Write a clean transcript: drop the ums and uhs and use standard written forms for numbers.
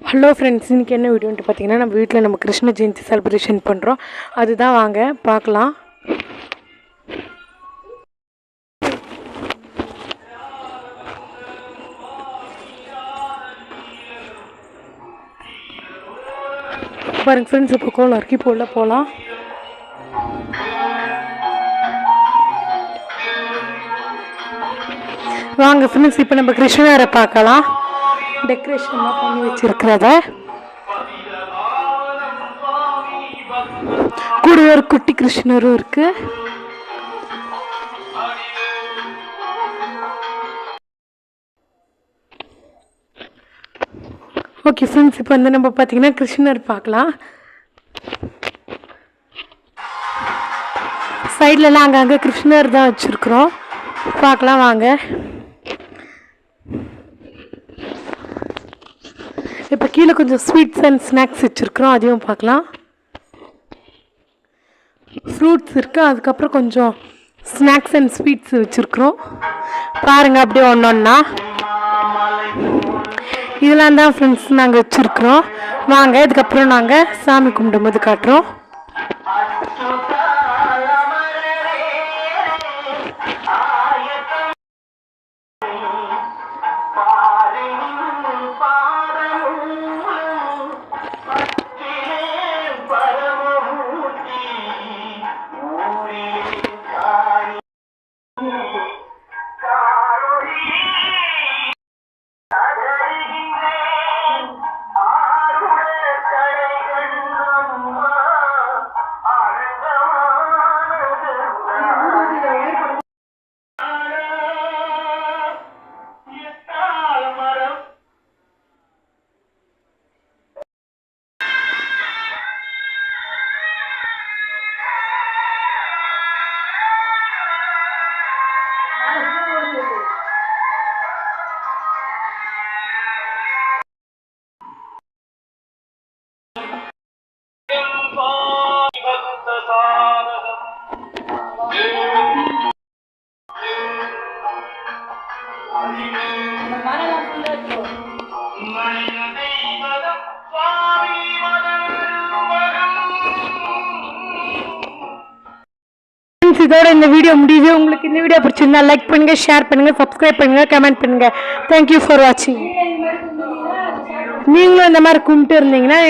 Hello friends, இன்றைக்கி என்ன வீடியோன்ட்டு பார்த்தீங்கன்னா, நம்ம வீட்டில் நம்ம கிருஷ்ண ஜெயந்தி செலிப்ரேஷன் பண்ணுறோம். அதுதான் வாங்க பார்க்கலாம். பாருங்க ஃப்ரெண்ட்ஸ், இப்போ கோலம் இறக்கி போகலாம். வாங்க ஃப்ரெண்ட்ஸ், இப்போ நம்ம கிருஷ்ணரை பார்க்கலாம். டெக்கரேஷன்லாம் பண்ணி வச்சிருக்கிறத கூட ஒரு குட்டி கிருஷ்ணரும் இருக்கு. ஓகே ஃப்ரெண்ட்ஸ், இப்போ வந்து நம்ம பார்த்தீங்கன்னா கிருஷ்ணர் பார்க்கலாம். சைட்லலாம் அங்கங்கே கிருஷ்ணர் தான் வச்சுருக்குறோம். பார்க்கலாம் வாங்க. இப்போ கீழே கொஞ்சம் ஸ்வீட்ஸ் அண்ட் ஸ்நாக்ஸ் வச்சுருக்குறோம், அதையும் பார்க்கலாம். ஃப்ரூட்ஸ் இருக்குது, அதுக்கப்புறம் கொஞ்சம் ஸ்நாக்ஸ் அண்ட் ஸ்வீட்ஸ் வச்சுருக்குறோம். பாருங்கள் அப்படியே ஒன்று ஒன்றா. இதெல்லாம் தான் ஃப்ரெண்ட்ஸ் நாங்கள் வச்சுருக்குறோம். வாங்க இதுக்கப்புறம் நாங்கள் சாமி கும்பிடும் போது காட்டுறோம். இதோட இந்த வீடியோ முடியுது. உங்களுக்கு இந்த வீடியோ பிடிச்சிருந்தா லைக் பண்ணுங்க, ஷேர் பண்ணுங்க, சப்ஸ்கிரைப் பண்ணுங்க, கமெண்ட் பண்ணுங்க. தேங்க்யூ ஃபார் வாட்சிங். நீங்களும் இந்த மாதிரி கும்பிட்டு இருந்தீங்கன்னா